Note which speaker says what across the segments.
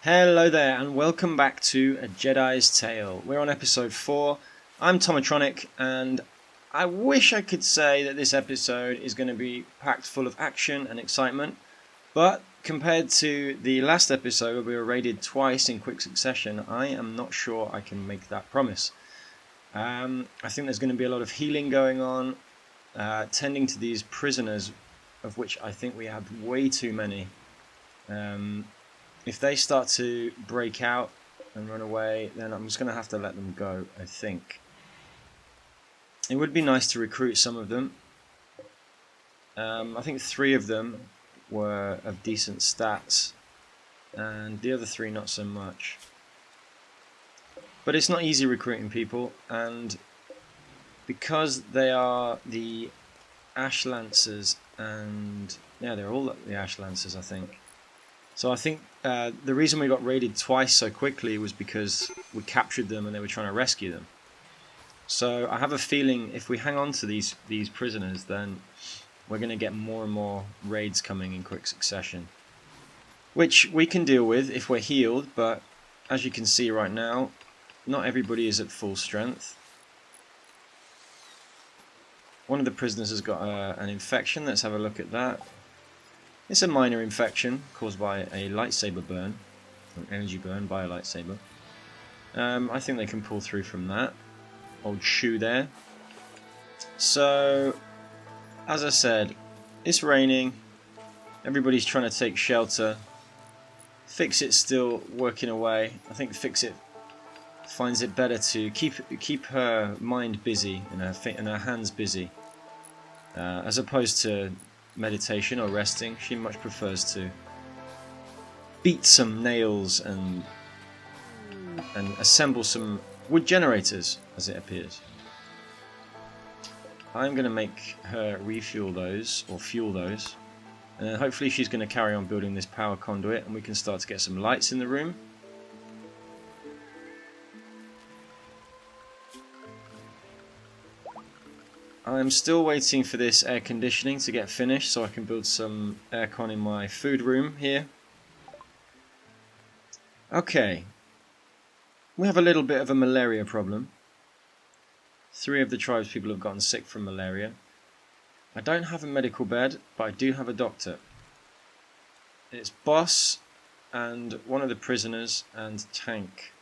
Speaker 1: Hello there and welcome back to A Jedi's Tale. We're on episode 4. I'm Tomatronic and I wish I could say that this episode is going to be packed full of action and excitement, but compared to the last episode where we were raided twice in quick succession, I am not sure I can make that promise. I think there's going to be a lot of healing going on, tending to these prisoners, of which I think we have way too many. If they start to break out and run away, then I'm just going to have to let them go, I think. It would be nice to recruit some of them. I think 3 of them were of decent stats, and the other 3 not so much. But it's not easy recruiting people, and because they are the Ash Lancers, and yeah, they're all the Ash Lancers, I think. So I think the reason we got raided twice so quickly was because we captured them and they were trying to rescue them. So I have a feeling if we hang on to these prisoners, then we're going to get more and more raids coming in quick succession. Which we can deal with if we're healed, but as you can see right now, not everybody is at full strength. One of the prisoners has got an infection. Let's have a look at that. It's a minor infection caused by a lightsaber burn, an energy burn by a lightsaber. I think they can pull through from that. Old shoe there. So, as I said, it's raining. Everybody's trying to take shelter. Fix-It's still working away. I think Fix-It finds it better to keep her mind busy and her hands busy, as opposed to meditation or resting. She much prefers to beat some nails and assemble some wood generators, as it appears. I'm going to make her refuel those, or fuel those, and then hopefully she's going to carry on building this power conduit and we can start to get some lights in the room. I'm still waiting for this air conditioning to get finished so I can build some aircon in my food room here. Okay, we have a little bit of a malaria problem. 3 of the tribe's people have gotten sick from malaria. I don't have a medical bed, but I do have a doctor. It's Boss and one of the prisoners and Tank.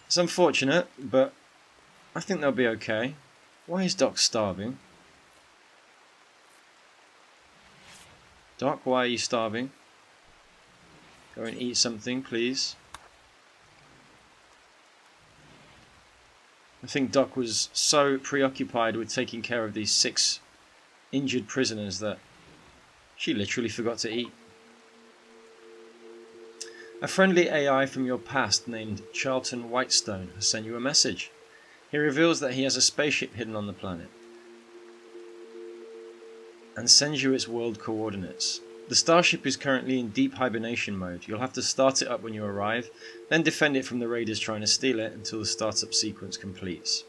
Speaker 1: It's unfortunate, but I think they'll be okay. Why is Doc starving? Doc, why are you starving? Go and eat something, please. I think Doc was so preoccupied with taking care of these 6 injured prisoners that she literally forgot to eat. A friendly AI from your past named Charlton Whitestone has sent you a message. He reveals that he has a spaceship hidden on the planet and sends you its world coordinates. The starship is currently in deep hibernation mode. You'll have to start it up when you arrive, then defend it from the raiders trying to steal it until the startup sequence completes.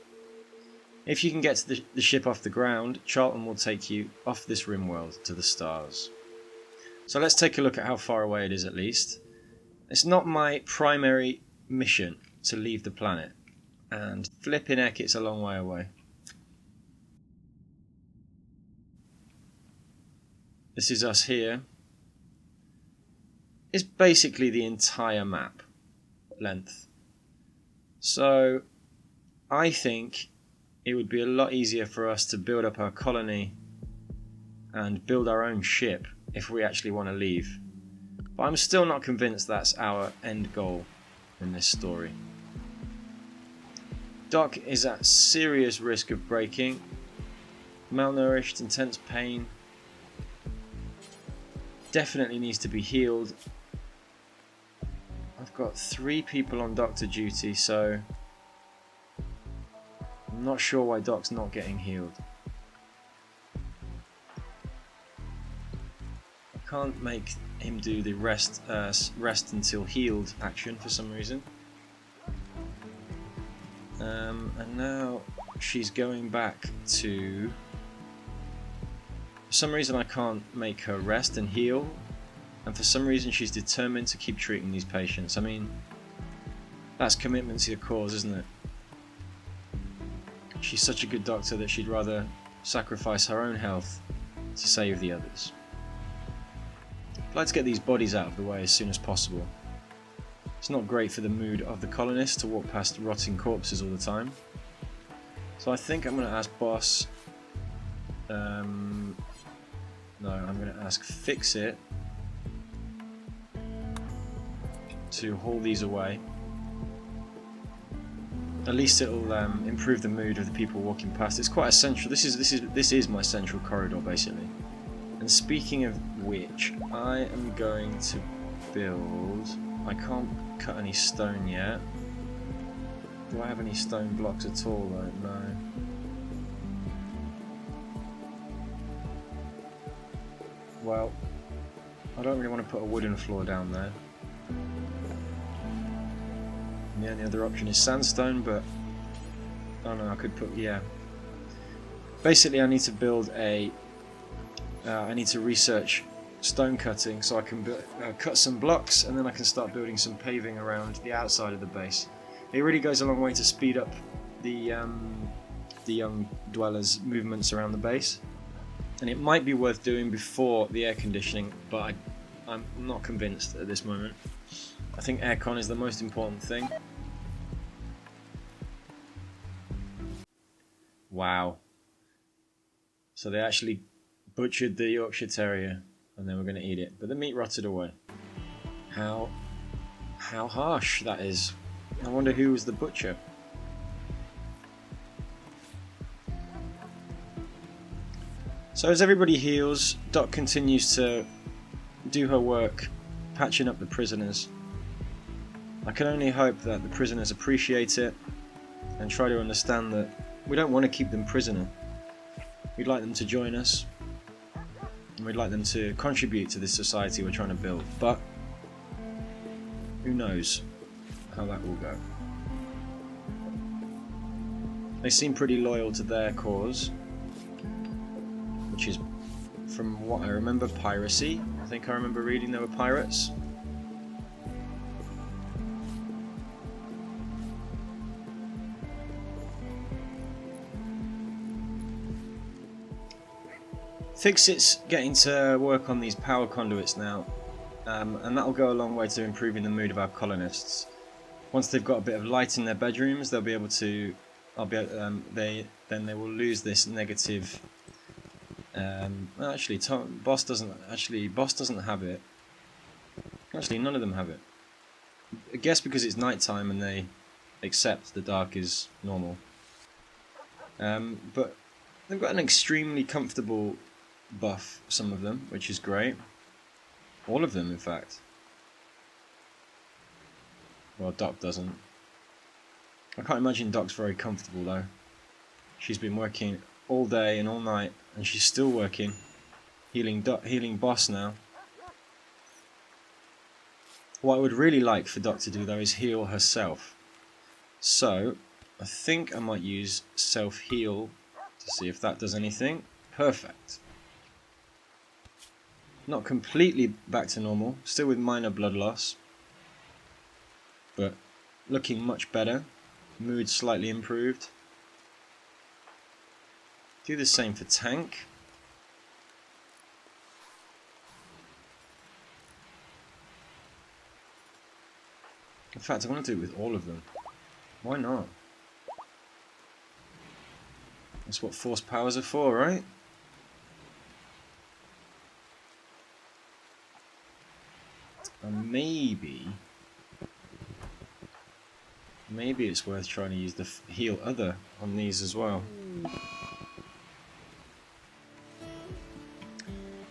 Speaker 1: If you can get the ship off the ground, Charlton will take you off this Rimworld to the stars. So let's take a look at how far away it is at least. It's not my primary mission to leave the planet. And flipping heck, it's a long way away. This is us here. It's basically the entire map length. So I think it would be a lot easier for us to build up our colony and build our own ship if we actually want to leave. But I'm still not convinced that's our end goal in this story. Doc is at serious risk of breaking. Malnourished, intense pain. Definitely needs to be healed. I've got 3 people on doctor duty, so I'm not sure why Doc's not getting healed. I can't make him do the rest until healed action for some reason. And now she's going back to... For some reason I can't make her rest and heal. and for some reason she's determined to keep treating these patients. I mean, that's commitment to your cause, isn't it? She's such a good doctor that she'd rather sacrifice her own health to save the others. I'd like to get these bodies out of the way as soon as possible. It's not great for the mood of the colonists to walk past rotting corpses all the time. So I think I'm going to ask Boss... no, I'm going to ask Fix It to haul these away. At least it'll improve the mood of the people walking past. It's quite a central. This is my central corridor basically. And speaking of which, I am going to build. I can't cut any stone yet. Do I have any stone blocks at all? I don't know. Well, I don't really want to put a wooden floor down there. And the only other option is sandstone, but I don't know, I could put, yeah. Basically I need to build a, I need to research stone cutting so I can cut some blocks, and then I can start building some paving around the outside of the base. It really goes a long way to speed up the young dwellers' movements around the base. And it might be worth doing before the air conditioning, but I'm not convinced at this moment. I think aircon is the most important thing. Wow. So they actually butchered the Yorkshire Terrier and they were going to eat it, but the meat rotted away. How harsh that is. I wonder who was the butcher. So as everybody heals, Doc continues to do her work, patching up the prisoners. I can only hope that the prisoners appreciate it and try to understand that we don't want to keep them prisoner. We'd like them to join us, and we'd like them to contribute to this society we're trying to build, but who knows how that will go. They seem pretty loyal to their cause, which is, from what I remember, piracy. I think I remember reading there were pirates. Fix-It's getting to work on these power conduits now, and that'll go a long way to improving the mood of our colonists. Once they've got a bit of light in their bedrooms, they'll be able to. Then they will lose this negative. Actually, Boss doesn't have it. Actually, none of them have it. I guess because it's nighttime and they accept the dark is normal. But they've got an extremely comfortable buff, some of them, which is great. All of them, in fact. Well, Doc doesn't. I can't imagine Doc's very comfortable though. She's been working all day and all night, and she's still working, healing Boss now. What I would really like for Doc to do though is heal herself. So I think I might use self-heal to see if that does anything. Perfect. Not completely back to normal, still with minor blood loss, but looking much better. Mood slightly improved. Do the same for Tank. In fact, I want to do it with all of them. Why not? That's what force powers are for, right? And maybe it's worth trying to use the heal other on these as well.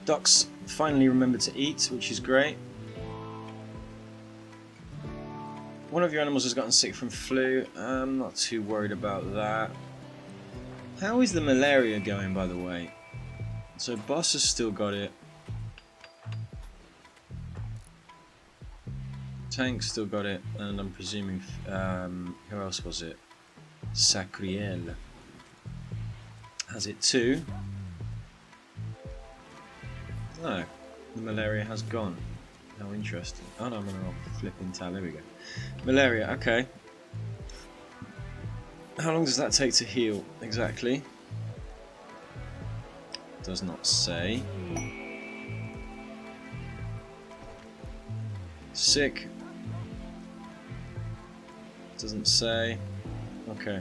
Speaker 1: Doc's finally remembered to eat, which is great. One of your animals has gotten sick from flu. I'm not too worried about that. How is the malaria going, by the way? So Boss has still got it. Tank's still got it, and I'm presuming who else was it? Sacriel has it too. No, the malaria has gone. How interesting. Oh no, I'm gonna flip in tab. There we go. Malaria, okay. How long does that take to heal exactly? Does not say. Sick. Doesn't say. Okay.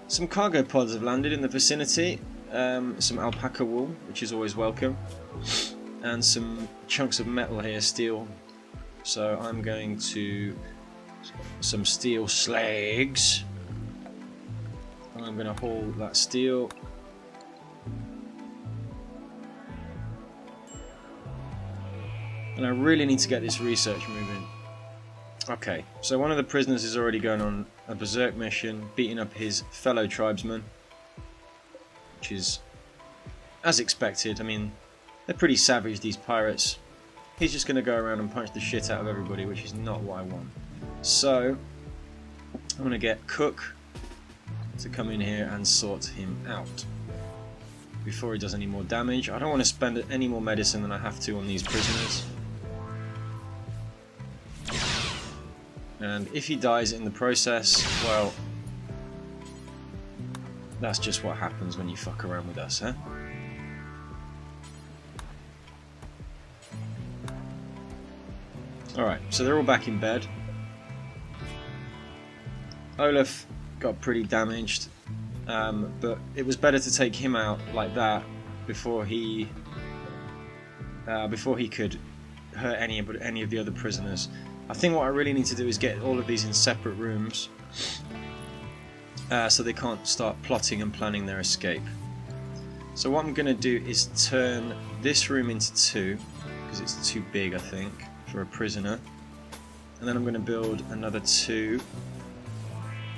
Speaker 1: Some cargo pods have landed in the vicinity. Some alpaca wool, which is always welcome. And some chunks of metal here, steel. So I'm going to... some steel slags. And I'm going to haul that steel. And I really need to get this research moving. Okay, so one of the prisoners is already going on a berserk mission, beating up his fellow tribesmen. Which is as expected. I mean, they're pretty savage, these pirates. He's just going to go around and punch the shit out of everybody, which is not what I want. So, I'm going to get Cook to come in here and sort him out before he does any more damage. I don't want to spend any more medicine than I have to on these prisoners. And if he dies in the process, well, that's just what happens when you fuck around with us, huh? Alright, so they're all back in bed. Olaf got pretty damaged, but it was better to take him out like that before he could hurt any of the other prisoners. I think what I really need to do is get all of these in separate rooms so they can't start plotting and planning their escape. So what I'm going to do is turn this room into 2 because it's too big, I think, for a prisoner. And then I'm going to build another 2.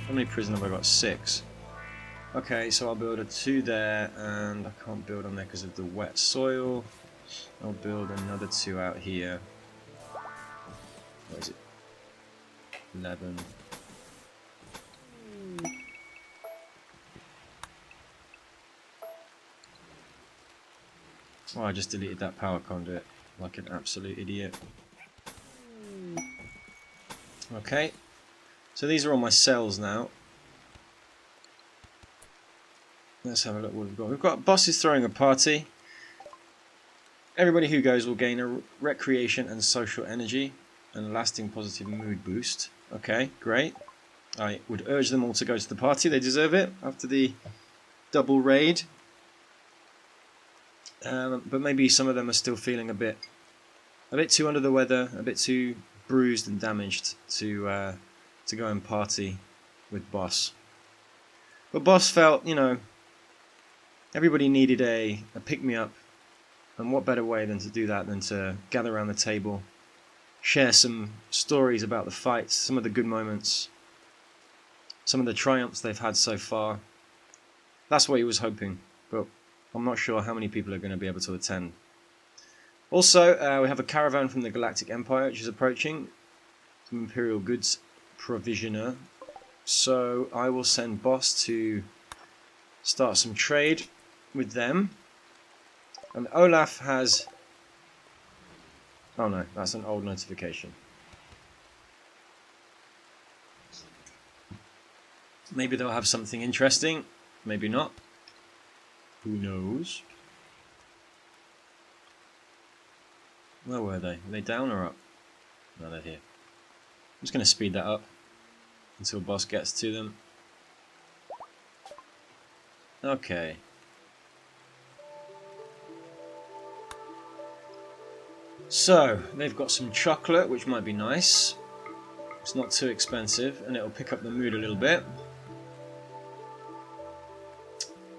Speaker 1: How many prisoners have I got? 6. Okay, so I'll build a 2 there, and I can't build on there because of the wet soil. I'll build another 2 out here. What is it? 11. Oh, I just deleted that power conduit like an absolute idiot. Okay, so these are all my cells now. Let's have a look what we've got. We've got bosses throwing a party. Everybody who goes will gain a recreation and social energy and a lasting positive mood boost. Okay, great. I would urge them all to go to the party. They deserve it after the double raid. But maybe some of them are still feeling a bit too under the weather, a bit too bruised and damaged to go and party with Boss. But Boss felt, you know, everybody needed a pick-me-up, and what better way than to do that than to gather around the table, share some stories about the fights, some of the good moments, some of the triumphs they've had so far. That's what he was hoping, but I'm not sure how many people are going to be able to attend. Also, we have a caravan from the Galactic Empire which is approaching, some Imperial goods provisioner. So I will send Boss to start some trade with them. And Olaf has... oh no, that's an old notification. Maybe they'll have something interesting, maybe not. Who knows? Where were they? Are they down or up? No, they're here. I'm just going to speed that up until Boss gets to them. Okay. So, they've got some chocolate, which might be nice. It's not too expensive, and it'll pick up the mood a little bit.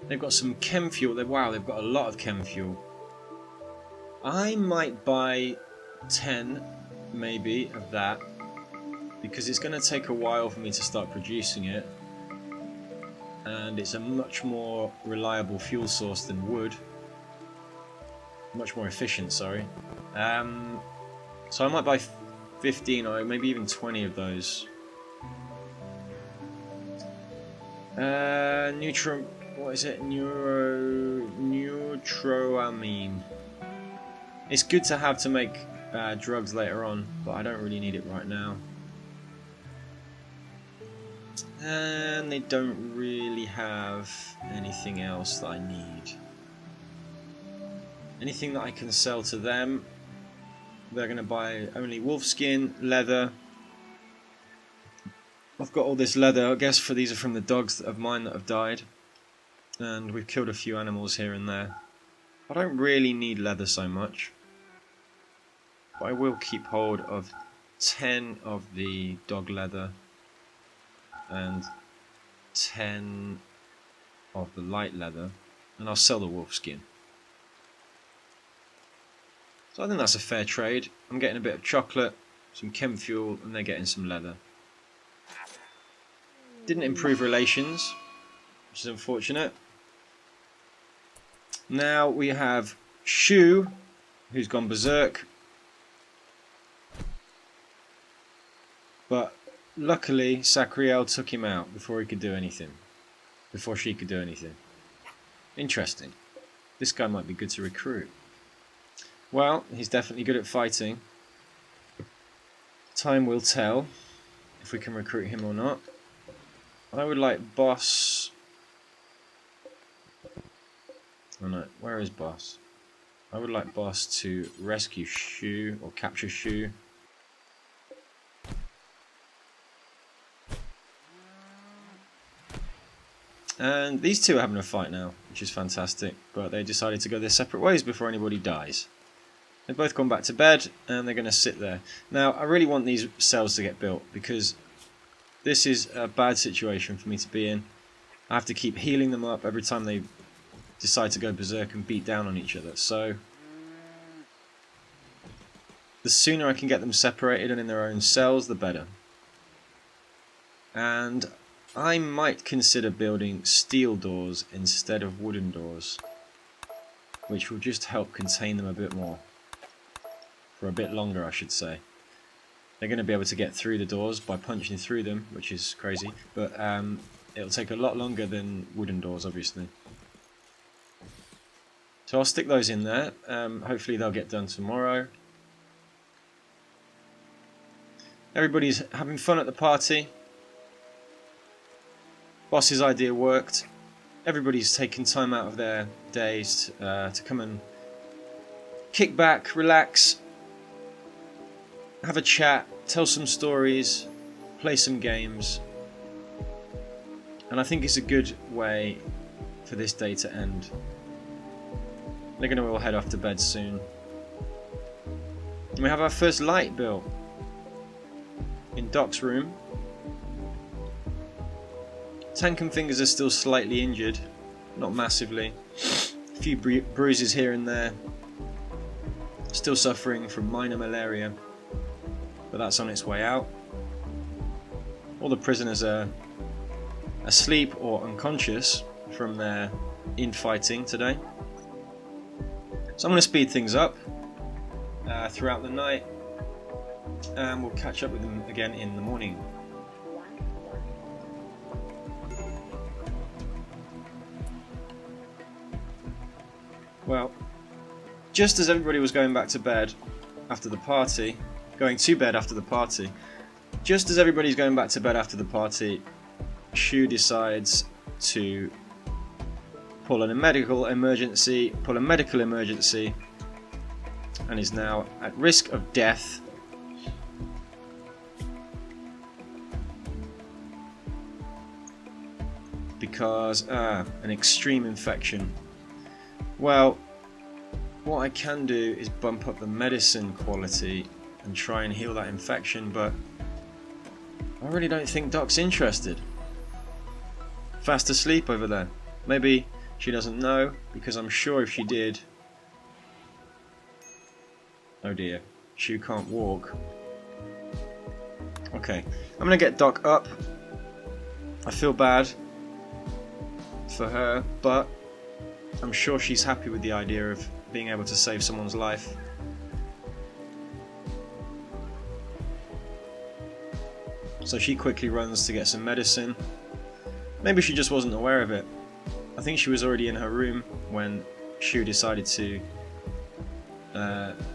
Speaker 1: They've got some chem fuel. Wow, they've got a lot of chem fuel. I might buy 10, maybe, of that, because it's going to take a while for me to start producing it. And it's a much more reliable fuel source than wood. Much more efficient, sorry. So I might buy 15 or maybe even 20 of those. What is it? Neutroamine. It's good to have to make drugs later on, but I don't really need it right now. And they don't really have anything else that I need. Anything that I can sell to them, they're going to buy only wolf skin, leather. I've got all this leather, I guess, for these are from the dogs of mine that have died. And we've killed a few animals here and there. I don't really need leather so much. But I will keep hold of 10 of the dog leather and 10 of the light leather, and I'll sell the wolf skin. So I think that's a fair trade. I'm getting a bit of chocolate, some chem fuel, and they're getting some leather. Didn't improve relations, which is unfortunate. Now we have Shu, who's gone berserk. But luckily, Sacriel took him out before he could do anything. Before she could do anything. Interesting. This guy might be good to recruit. Well, he's definitely good at fighting. Time will tell if we can recruit him or not. I would like Boss... Oh no, where is Boss? I would like Boss to rescue Shu, or capture Shu. And these two are having a fight now, which is fantastic, but they decided to go their separate ways before anybody dies. They've both gone back to bed, and they're going to sit there. Now, I really want these cells to get built, because this is a bad situation for me to be in. I have to keep healing them up every time they decide to go berserk and beat down on each other. So, the sooner I can get them separated and in their own cells, the better. And I might consider building steel doors instead of wooden doors, which will just help contain them a bit more. For a bit longer, I should say. They're going to be able to get through the doors by punching through them, which is crazy, but it'll take a lot longer than wooden doors, obviously. So I'll stick those in there. Hopefully they'll get done tomorrow. Everybody's having fun at the party. Boss's idea worked. Everybody's taking time out of their days to come and kick back, relax, have a chat, tell some stories, play some games. And I think it's a good way for this day to end. They're going to all head off to bed soon. And we have our first light built in Doc's room. Tank and Fingers are still slightly injured, not massively. A few bruises here and there. Still suffering from minor malaria, but that's on its way out. All the prisoners are asleep or unconscious from their infighting today. So I'm going to speed things up throughout the night, and we'll catch up with them again in the morning. Well, just as everybody was going back to bed after the party, just as everybody's going back to bed after the party, Shu decides to pull a medical emergency, and is now at risk of death. Because an extreme infection. Well, what I can do is bump up the medicine quality and try and heal that infection, but I really don't think Doc's interested. Fast asleep over there. Maybe she doesn't know, because I'm sure if she did... Oh dear, Shu can't walk. Okay, I'm gonna get Doc up. I feel bad for her, but I'm sure she's happy with the idea of being able to save someone's life. So she quickly runs to get some medicine. Maybe she just wasn't aware of it. I think she was already in her room when Shu decided to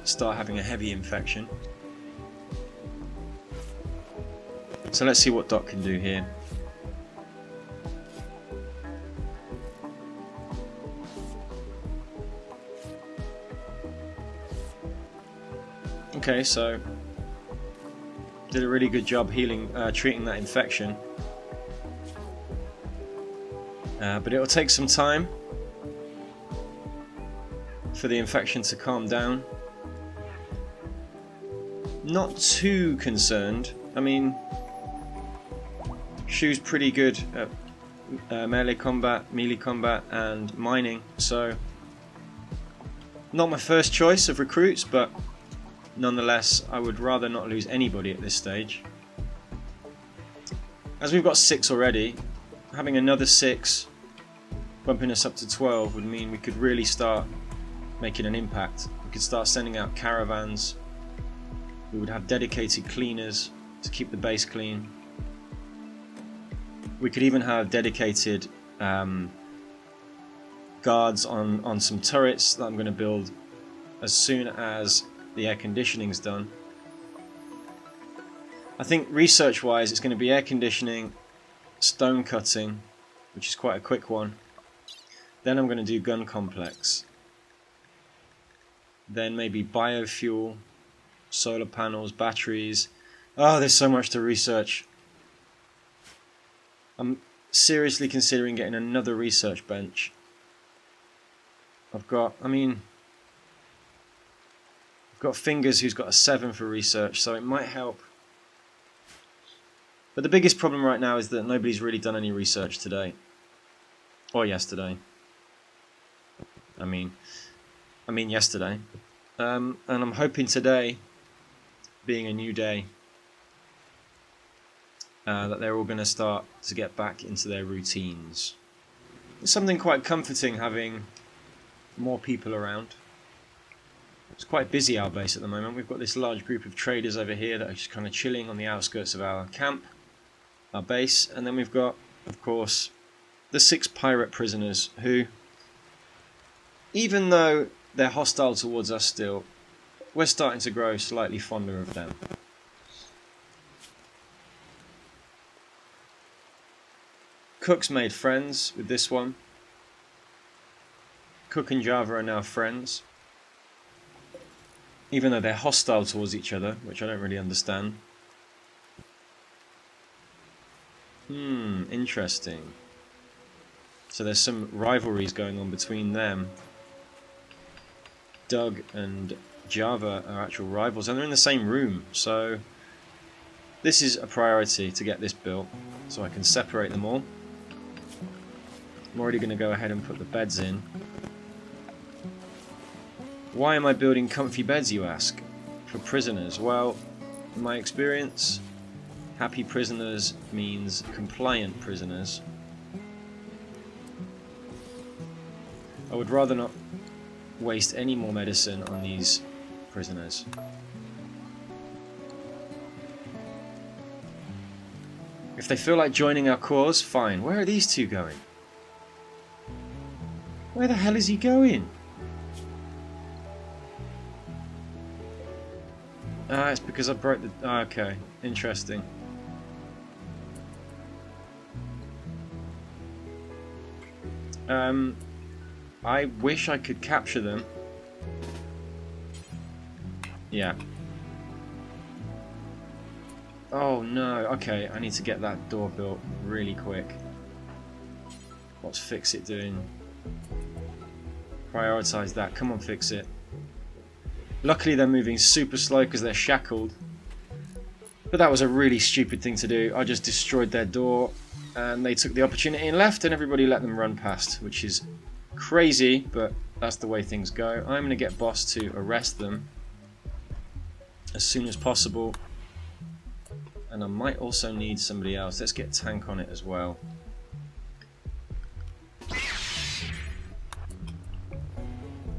Speaker 1: start having a heavy infection. So let's see what Doc can do here. Okay, so did a really good job treating that infection. But it'll take some time for the infection to calm down. Not too concerned. I mean, Shu's pretty good at melee combat, and mining, so not my first choice of recruits, but nonetheless, I would rather not lose anybody at this stage. As we've got 6 already, having another 6, bumping us up to 12, would mean we could really start making an impact. We could start sending out caravans. We would have dedicated cleaners to keep the base clean. We could even have dedicated guards on some turrets that I'm going to build as soon as the air conditioning's done. I think research wise it's going to be air conditioning, stone cutting, which is quite a quick one. Then I'm going to do gun complex. Then maybe biofuel, solar panels, batteries. Oh, there's so much to research. I'm seriously considering getting another research bench. I've got Fingers who's got a 7 for research, so it might help. But the biggest problem right now is that nobody's really done any research today. Or yesterday. I mean yesterday. And I'm hoping today, being a new day, that they're all going to start to get back into their routines. It's something quite comforting having more people around. It's quite busy, our base at the moment. We've got this large group of traders over here that are just kind of chilling on the outskirts of our camp, our base, and then we've got, of course, the 6 pirate prisoners who, even though they're hostile towards us still, we're starting to grow slightly fonder of them. Cook's made friends with this one. Cook and Java are now friends, even though they're hostile towards each other, which I don't really understand. Interesting. So there's some rivalries going on between them. Doug and Java are actual rivals, and they're in the same room, so this is a priority to get this built, so I can separate them all. I'm already going to go ahead and put the beds in. Why am I building comfy beds, you ask? For prisoners? Well, in my experience, happy prisoners means compliant prisoners. I would rather not waste any more medicine on these prisoners. If they feel like joining our cause, fine. Where are these two going? Where the hell is he going? It's because I broke the... okay, interesting. I wish I could capture them. Yeah. Oh no, okay, I need to get that door built really quick. What's Fix It doing? Prioritize that, come on Fix It. Luckily they're moving super slow because they're shackled. But that was a really stupid thing to do. I just destroyed their door and they took the opportunity and left, and everybody let them run past, which is crazy, but that's the way things go. I'm going to get Boss to arrest them as soon as possible. And I might also need somebody else. Let's get Tank on it as well.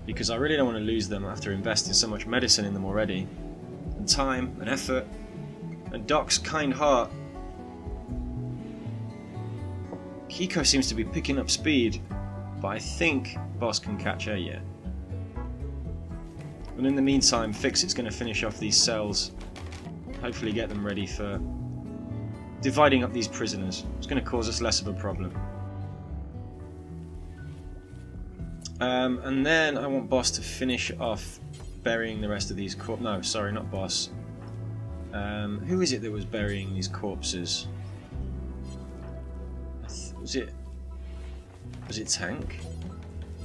Speaker 1: Because I really don't want to lose them after investing so much medicine in them already. And time, and effort, and Doc's kind heart. Kiko seems to be picking up speed, but I think Boss can catch her yet. And in the meantime, Fix-It's going to finish off these cells. Hopefully get them ready for dividing up these prisoners. It's going to cause us less of a problem. And then I want Boss to finish off burying the rest of these no, sorry, not Boss. Who is it that was burying these corpses? Was it Tank?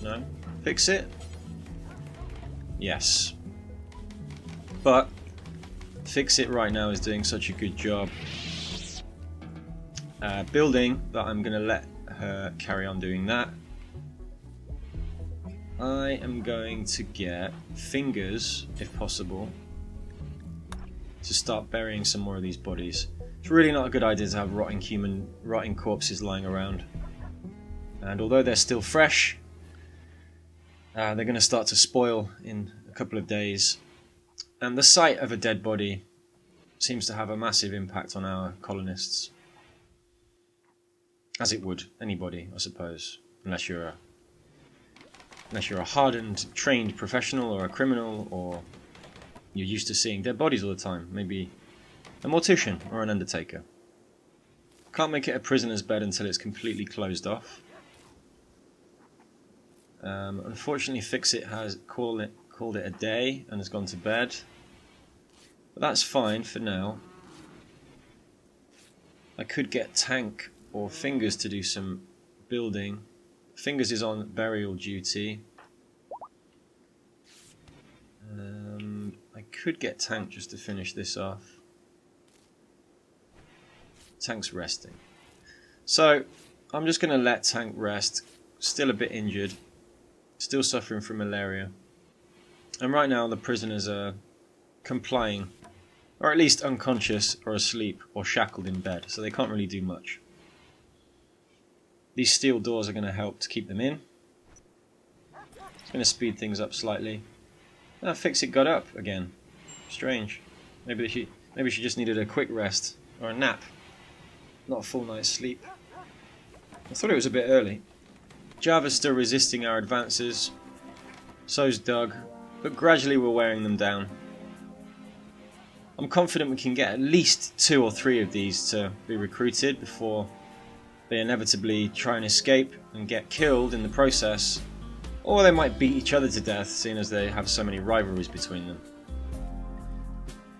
Speaker 1: No? Fix-It? Yes. But Fix-It right now is doing such a good job building that I'm going to let her carry on doing that. I am going to get Fingers, if possible, to start burying some more of these bodies. It's really not a good idea to have rotting corpses lying around. And although they're still fresh, they're going to start to spoil in a couple of days. And the sight of a dead body seems to have a massive impact on our colonists. As it would anybody, I suppose, unless you're a hardened, trained professional or a criminal, or you're used to seeing dead bodies all the time. Maybe a mortician or an undertaker. Can't make it a prisoner's bed until it's completely closed off. Unfortunately, Fix-It has called it a day and has gone to bed. But that's fine for now. I could get Tank or Fingers to do some building. Fingers is on burial duty. I could get Tank just to finish this off. Tank's resting. So I'm just going to let Tank rest. Still a bit injured. Still suffering from malaria. And right now the prisoners are complying. Or at least unconscious or asleep or shackled in bed. So they can't really do much. These steel doors are going to help to keep them in. It's going to speed things up slightly. Ah, Fix-It got up again. Strange. Maybe she just needed a quick rest or a nap, not a full night's sleep. I thought it was a bit early. Java's still resisting our advances. So's Doug, but gradually we're wearing them down. I'm confident we can get at least 2 or 3 of these to be recruited before they inevitably try and escape and get killed in the process, or they might beat each other to death, seeing as they have so many rivalries between them.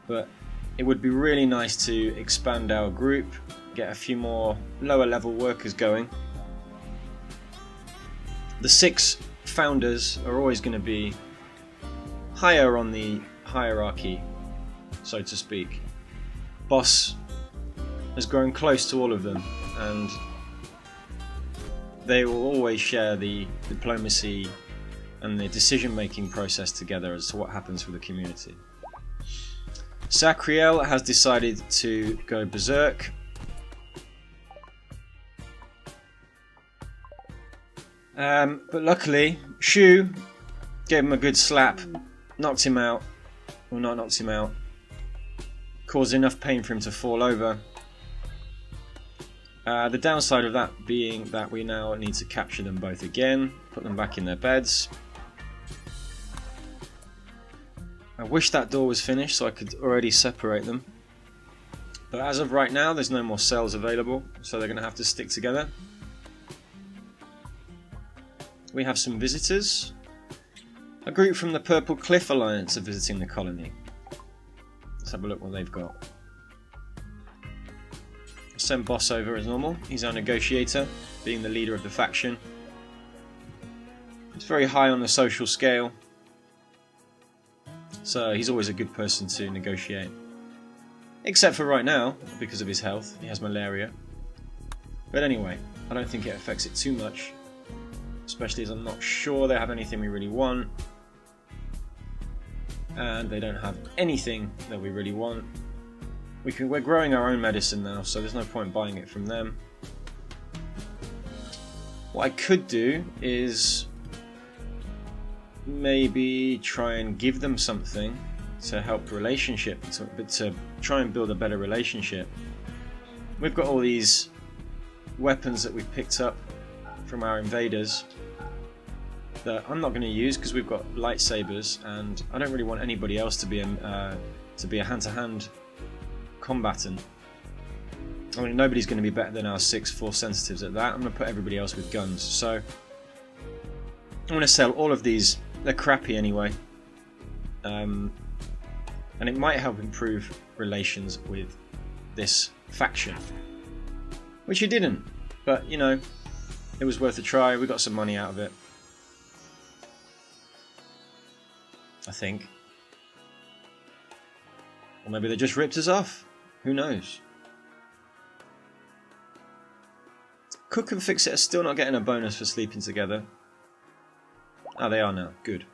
Speaker 1: But it would be really nice to expand our group, get a few more lower level workers going. The 6 founders are always going to be higher on the hierarchy, so to speak. Boss has grown close to all of them, and they will always share the diplomacy and the decision-making process together as to what happens for the community. Sacriel has decided to go berserk. But luckily, Shu gave him a good slap, knocked him out, well, not knocked him out, caused enough pain for him to fall over. The downside of that being that we now need to capture them both again, put them back in their beds. I wish that door was finished so I could already separate them. But as of right now, there's no more cells available, so they're going to have to stick together. We have some visitors. A group from the Purple Cliff Alliance are visiting the colony. Let's have a look what they've got. Send Boss over as normal. He's our negotiator, being the leader of the faction. He's very high on the social scale, so he's always a good person to negotiate. Except for right now, because of his health. He has malaria. But anyway, I don't think it affects it too much, especially as I'm not sure they have anything we really want, and they don't have anything that we really want. We're growing our own medicine now, so there's no point buying it from them. What I could do is maybe try and give them something to help relationship, to try and build a better relationship. We've got all these weapons that we've picked up from our invaders. that I'm not going to use because we've got lightsabers, and I don't really want anybody else to be a hand-to-hand combatant. I mean, nobody's going to be better than our 6 Force sensitives at that. I'm going to put everybody else with guns. So I'm going to sell all of these. They're crappy anyway, and it might help improve relations with this faction, which it didn't. But you know, it was worth a try. We got some money out of it, I think. Or maybe they just ripped us off. Who knows? Cook and Fix It are still not getting a bonus for sleeping together. Oh, they are now. Good.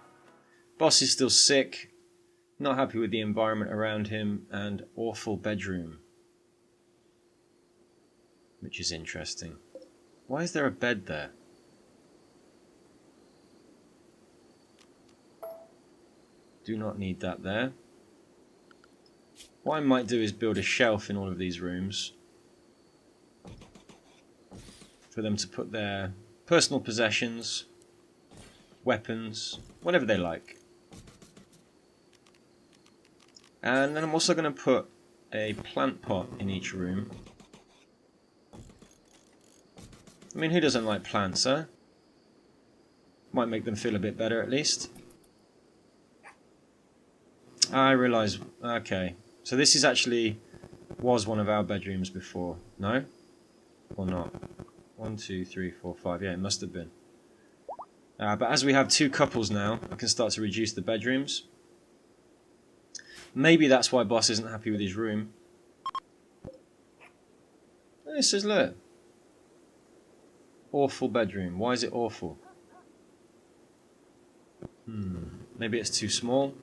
Speaker 1: Boss is still sick. Not happy with the environment around him. And awful bedroom. Which is interesting. Why is there a bed there? Do not need that there. What I might do is build a shelf in all of these rooms for them to put their personal possessions, weapons, whatever they like. And then I'm also going to put a plant pot in each room. I mean, who doesn't like plants, huh? Might make them feel a bit better at least. I realise, okay, so this is actually, was one of our bedrooms before, no? Or not? 1, 2, 3, 4, 5, yeah, it must have been. But as we have 2 couples now, I can start to reduce the bedrooms. Maybe that's why Boss isn't happy with his room. And it says, look. Awful bedroom. Why is it awful? Maybe it's too small.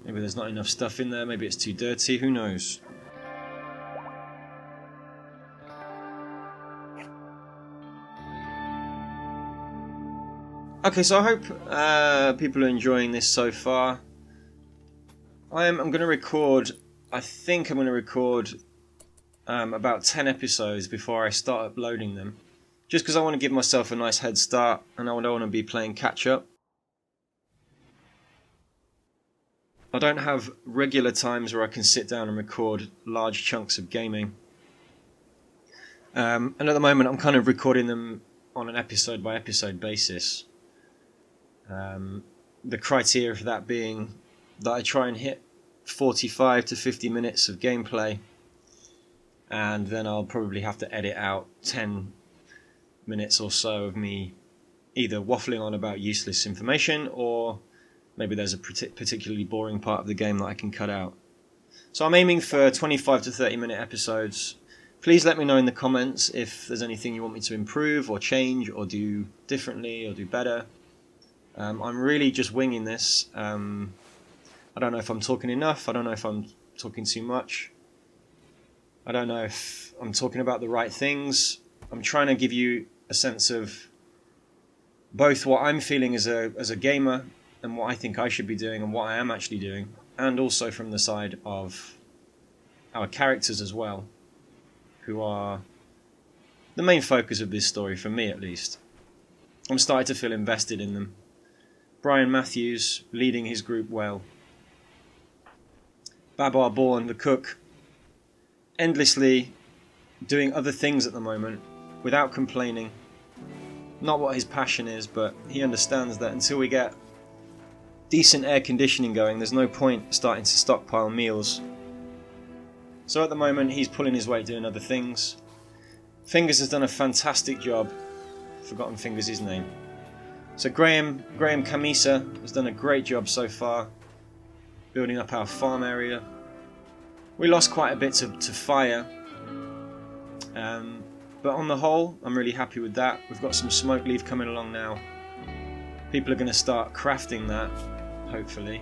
Speaker 1: Maybe there's not enough stuff in there. Maybe it's too dirty. Who knows? Okay, so I hope people are enjoying this so far. I'm going to record, I think I'm going to record about 10 episodes before I start uploading them. Just because I want to give myself a nice head start and I don't want to be playing catch up. I don't have regular times where I can sit down and record large chunks of gaming. And at the moment I'm kind of recording them on an episode by episode basis. The criteria for that being that I try and hit 45 to 50 minutes of gameplay, and then I'll probably have to edit out 10 minutes or so of me either waffling on about useless information, or maybe there's a particularly boring part of the game that I can cut out. So I'm aiming for 25 to 30 minute episodes. Please let me know in the comments if there's anything you want me to improve or change or do differently or do better. I'm really just winging this. I don't know if I'm talking enough. I don't know if I'm talking too much. I don't know if I'm talking about the right things. I'm trying to give you a sense of both what I'm feeling as a gamer and what I think I should be doing and what I am actually doing, and also from the side of our characters as well, who are the main focus of this story, for me at least. I'm starting to feel invested in them. Brian Matthews leading his group well. Babar Bourne, the cook, endlessly doing other things at the moment without complaining. Not what his passion is, but he understands that until we get decent air conditioning going, there's no point starting to stockpile meals. So at the moment he's pulling his weight doing other things. Fingers has done a fantastic job. Forgotten Fingers' name. So Graham Camisa has done a great job so far, building up our farm area. We lost quite a bit to fire, but on the whole I'm really happy with that. We've got some smoke leaf coming along now. People are going to start crafting that, hopefully.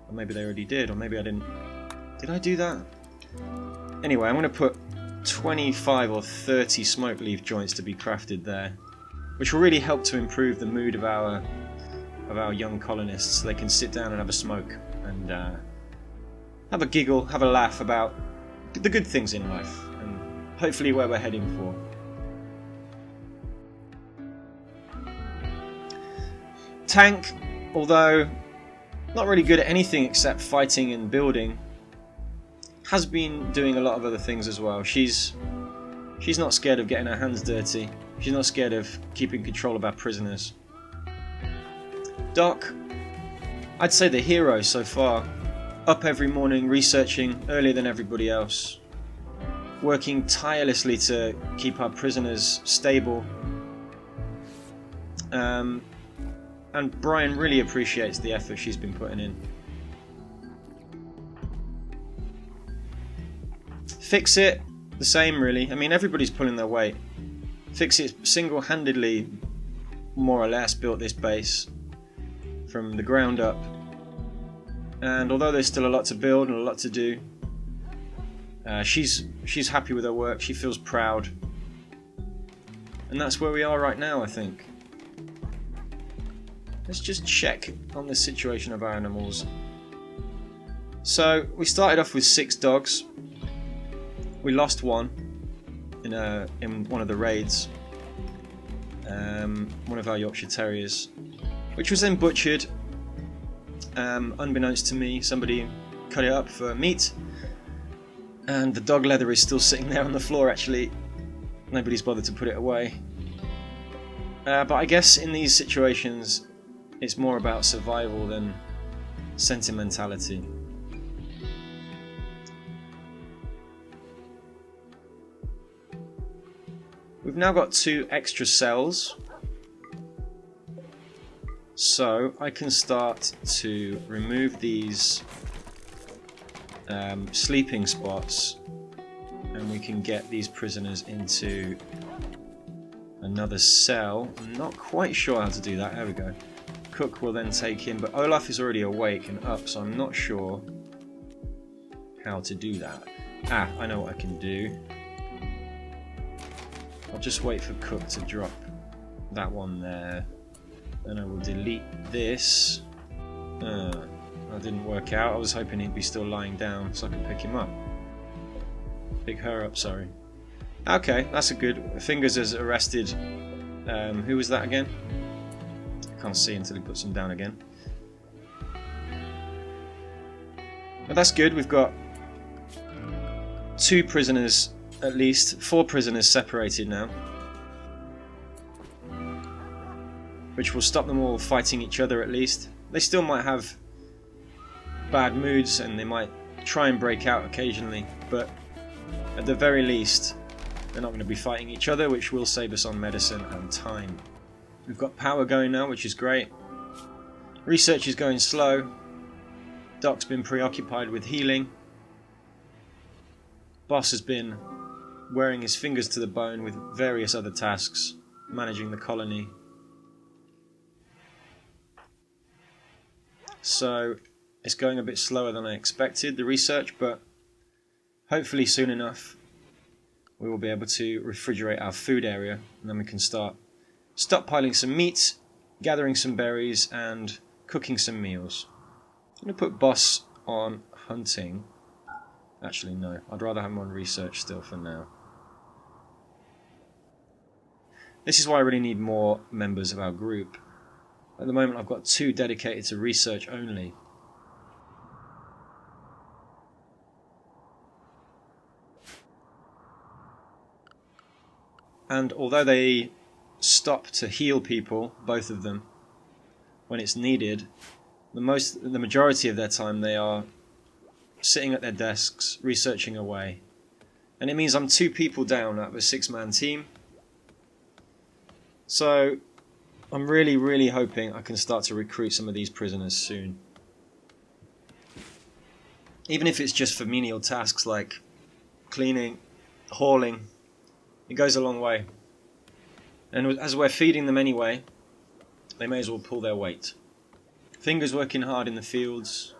Speaker 1: Or maybe they already did, or maybe I didn't. Did I do that? Anyway, I'm going to put 25 or 30 smoke leaf joints to be crafted there, which will really help to improve the mood of our young colonists, so they can sit down and have a smoke and have a giggle, have a laugh about the good things in life, and hopefully where we're heading for. tank, although not really good at anything except fighting and building, has been doing a lot of other things as well. She's not scared of getting her hands dirty. She's not scared of keeping control of our prisoners. Doc, I'd say the hero so far. Up every morning, researching earlier than everybody else. Working tirelessly to keep our prisoners stable. And Brian really appreciates the effort she's been putting in. Fix It, the same really. I mean, everybody's pulling their weight. Fix It single-handedly, more or less, built this base from the ground up. And although there's still a lot to build and a lot to do, she's happy with her work. She feels proud. And that's where we are right now, I think. Let's just check on the situation of our animals. So we started off with 6 dogs. We lost one in one of the raids. One of our Yorkshire Terriers, which was then butchered. Unbeknownst to me, somebody cut it up for meat, and the dog leather is still sitting there on the floor. Actually, nobody's bothered to put it away. But I guess in these situations, it's more about survival than sentimentality. We've now got 2 extra cells, so I can start to remove these sleeping spots, and we can get these prisoners into another cell. I'm not quite sure how to do that. There we go. Cook will then take him, but Olaf is already awake and up, so I'm not sure how to do that. I know what I can do. I'll just wait for Cook to drop that one there. Then I will delete this. That didn't work out. I was hoping he'd be still lying down so I could pick him up. Pick her up, sorry. Okay, that's a good... Fingers has arrested... who was that again? Can't see until he puts him down again. But that's good. We've got 2 prisoners, at least 4 prisoners separated now, which will stop them all fighting each other at least. They still might have bad moods and they might try and break out occasionally, but at the very least they're not going to be fighting each other, which will save us on medicine and time. We've got power going now, which is great. Research is going slow. Doc's been preoccupied with healing. Boss has been wearing his fingers to the bone with various other tasks, managing the colony. So it's going a bit slower than I expected, the research, but hopefully soon enough we will be able to refrigerate our food area, and then we can start stockpiling some meat, gathering some berries, and cooking some meals. I'm going to put Boss on hunting. Actually, no. I'd rather have him on research still for now. This is why I really need more members of our group. At the moment, I've got 2 dedicated to research only. And although they stop to heal people, both of them, when it's needed, the majority of their time they are sitting at their desks, researching away. And it means I'm 2 people down out of a 6-man team. So I'm really, really hoping I can start to recruit some of these prisoners soon. Even if it's just for menial tasks like cleaning, hauling, it goes a long way. And as we're feeding them anyway, they may as well pull their weight. Fingers working hard in the fields,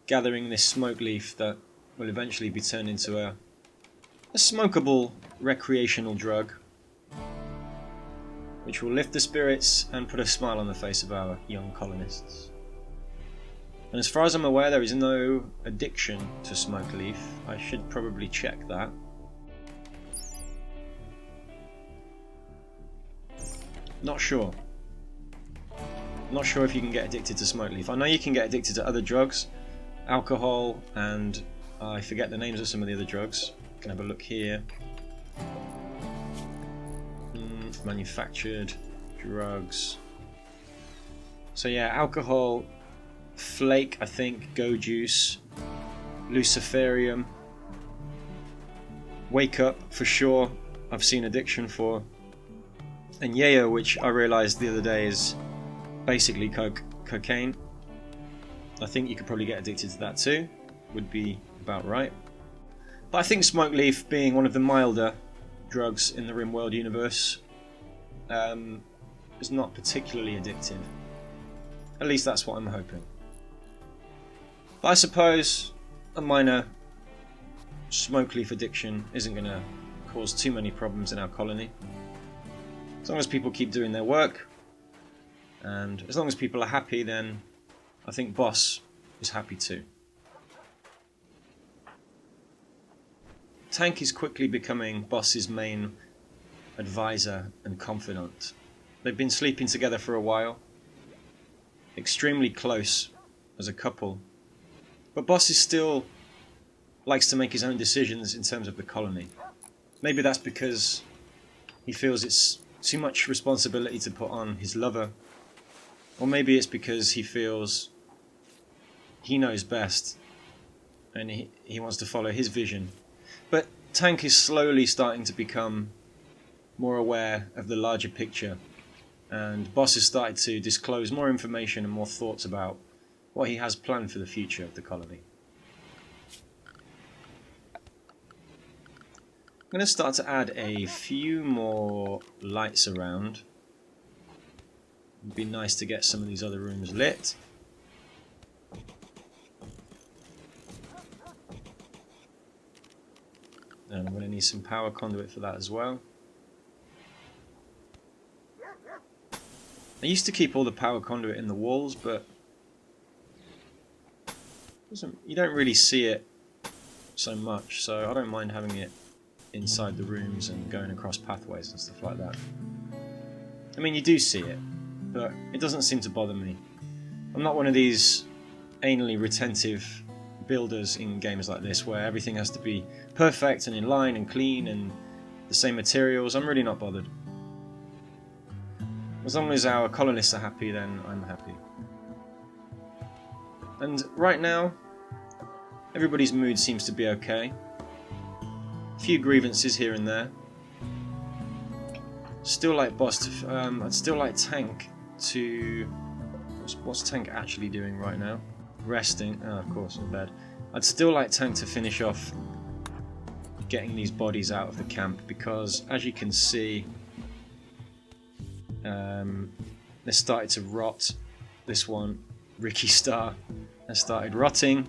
Speaker 1: gathering this smoke leaf that will eventually be turned into a smokable recreational drug, which will lift the spirits and put a smile on the face of our young colonists. And as far as I'm aware, there is no addiction to smoke leaf. I should probably check that. Not sure. I'm not sure if you can get addicted to smoke leaf. I know you can get addicted to other drugs, alcohol, and I forget the names of some of the other drugs. You can have a look here. Manufactured drugs. So yeah, alcohol, flake, I think, go juice, luciferium, wake up for sure. I've seen addiction for, and yayo, which I realised the other day is basically cocaine. I think you could probably get addicted to that too. Would be about right. But I think smoke leaf, being one of the milder drugs in the Rimworld universe, is not particularly addictive. At least that's what I'm hoping. But I suppose a minor smoke leaf addiction isn't going to cause too many problems in our colony. As long as people keep doing their work, and as long as people are happy, then I think Boss is happy too. Tank is quickly becoming Boss's main advisor and confidant. They've been sleeping together for a while, extremely close as a couple, but Boss is still likes to make his own decisions in terms of the colony. Maybe that's because he feels it's too much responsibility to put on his lover, or maybe it's because he feels he knows best and he wants to follow his vision. But Tank is slowly starting to become more aware of the larger picture, and Boss has started to disclose more information and more thoughts about what he has planned for the future of the colony. I'm going to start to add a few more lights around. It'd be nice to get some of these other rooms lit. And I'm going to need some power conduit for that as well. I used to keep all the power conduit in the walls, but you don't really see it so much, so I don't mind having it inside the rooms and going across pathways and stuff like that. I mean, you do see it, but it doesn't seem to bother me. I'm not one of these anally retentive builders in games like this where everything has to be perfect and in line and clean and the same materials. I'm really not bothered. As long as our colonists are happy, then I'm happy. And right now, everybody's mood seems to be okay. A few grievances here and there. Still like Boss to... I'd still like Tank to... What's Tank actually doing right now? Resting. Oh, of course, in bed. I'd still like Tank to finish off getting these bodies out of the camp, because as you can see, they started to rot. This one, Ricky Star, has started rotting.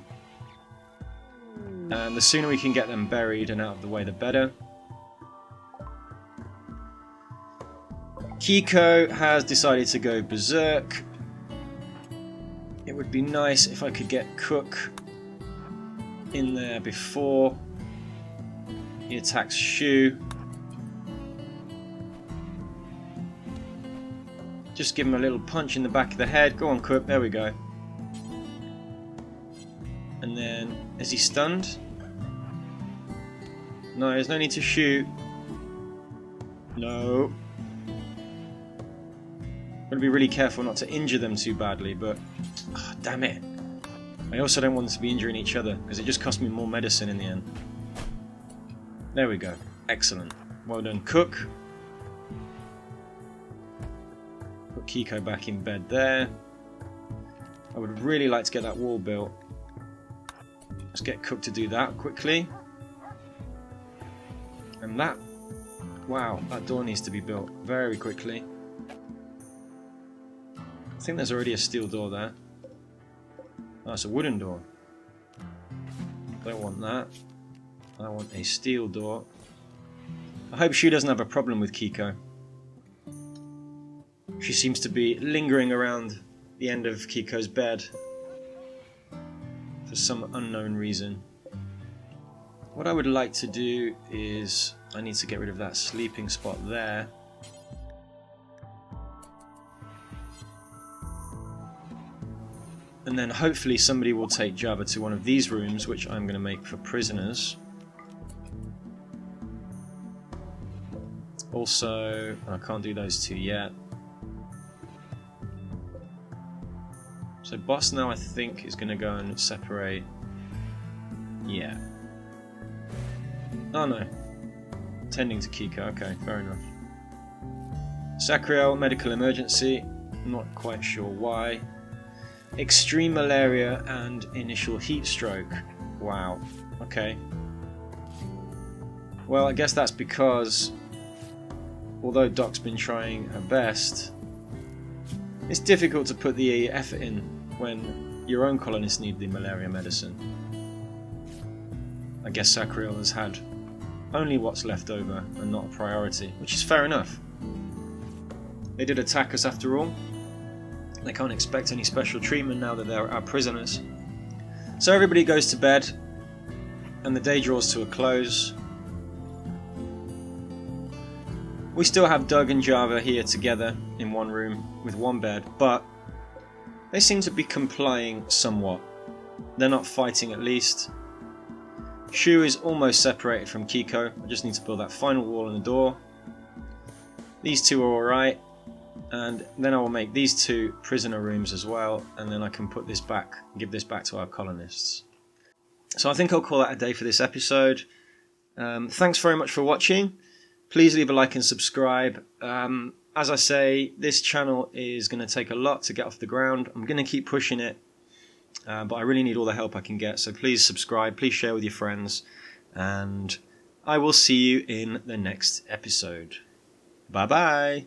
Speaker 1: And the sooner we can get them buried and out of the way, the better. Kiko has decided to go berserk. It would be nice if I could get Cook in there before he attacks Shu. Just give him a little punch in the back of the head. Go on, Cook. There we go. And then, is he stunned? No, there's no need to shoot. No. I'm going to be really careful not to injure them too badly, but... Oh, damn it. I also don't want them to be injuring each other, because it just cost me more medicine in the end. There we go. Excellent. Well done, Cook. Put Kiko back in bed there. I would really like to get that wall built. Let's get Cook to do that quickly. And that... Wow, that door needs to be built very quickly. I think there's already a steel door there. Oh, it's a wooden door. Don't want that. I want a steel door. I hope she doesn't have a problem with Kiko. She seems to be lingering around the end of Kiko's bed for some unknown reason. What I would like to do is I need to get rid of that sleeping spot there. And then hopefully somebody will take Java to one of these rooms, which I'm going to make for prisoners. Also, I can't do those two yet. So boss now I think is going to go and separate. Yeah. Oh no. Tending to Kiko, okay, fair enough. Sacriel, medical emergency. Not quite sure why. Extreme malaria and initial heat stroke. Wow. Okay. Well, I guess that's because, although Doc's been trying her best, it's difficult to put the effort in when your own colonists need the malaria medicine. I guess Sacriel has had only what's left over and not a priority, which is fair enough. They did attack us after all. They can't expect any special treatment now that they're our prisoners. So everybody goes to bed and the day draws to a close. We still have Doug and Java here together in one room with one bed, but they seem to be complying somewhat. They're not fighting at least. Shu is almost separated from Kiko. I just need to build that final wall and the door. These two are alright. And then I will make these two prisoner rooms as well, and then I can put this back, give this back to our colonists. So I think I'll call that a day for this episode. Thanks very much for watching. Please leave a like and subscribe. As I say, this channel is going to take a lot to get off the ground. I'm going to keep pushing it, but I really need all the help I can get. So please subscribe, please share with your friends, and I will see you in the next episode. Bye bye.